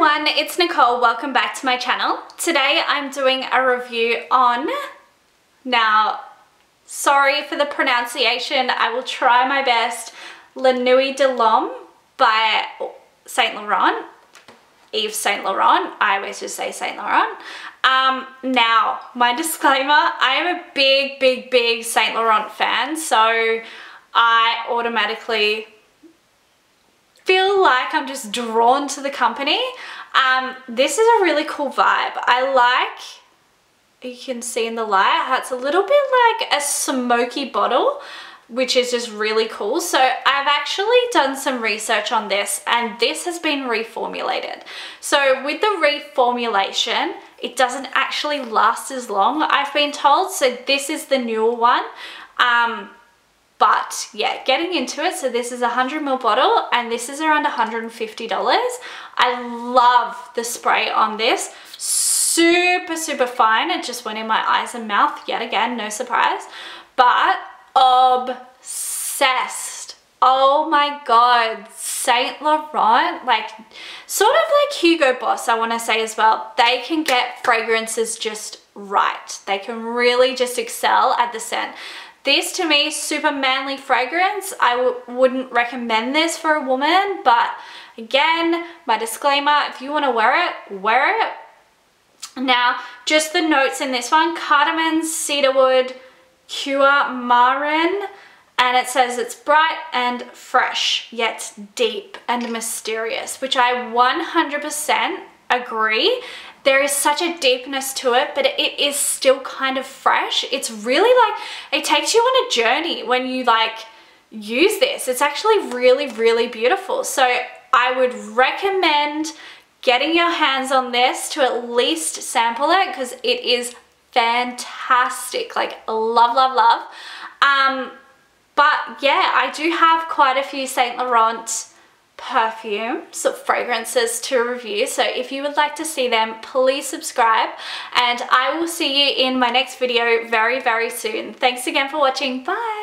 everyone, it's Nicole. Welcome back to my channel. Today I'm doing a review on, now sorry for the pronunciation, I will try my best, La Nuit de l'Homme by Saint Laurent, Yves Saint Laurent. I always just say Saint Laurent. Now, my disclaimer, I am a big Saint Laurent fan, so I automatically feel like I'm just drawn to the company. This is a really cool vibe. I like, you can see in the light, how it's a little bit like a smoky bottle, which is just really cool. So I've actually done some research on this, and this has been reformulated. So with the reformulation, it doesn't actually last as long, I've been told. So this is the newer one. But yeah, getting into it, so this is a 100ml bottle and this is around $150. I love the spray on this. Super fine. It just went in my eyes and mouth yet again, no surprise. But obsessed. Oh my god, Saint Laurent, like sort of like Hugo Boss, I want to say as well. They can get fragrances just right. They can really just excel at the scent. This to me, super manly fragrance. I wouldn't recommend this for a woman, but again, my disclaimer, if you want to wear it, wear it. Now, just the notes in this one: cardamom, cedarwood, curcumin, and it says it's bright and fresh, yet deep and mysterious, which I 100% agree. There is such a deepness to it, but it is still kind of fresh. It's really like, it takes you on a journey when you like use this. It's actually really beautiful. So I would recommend getting your hands on this to at least sample it, because it is fantastic. Like love. But yeah, I do have quite a few Saint Laurent perfumes or fragrances to review, so if you would like to see them, please subscribe, and I will see you in my next video very soon. Thanks again for watching. Bye.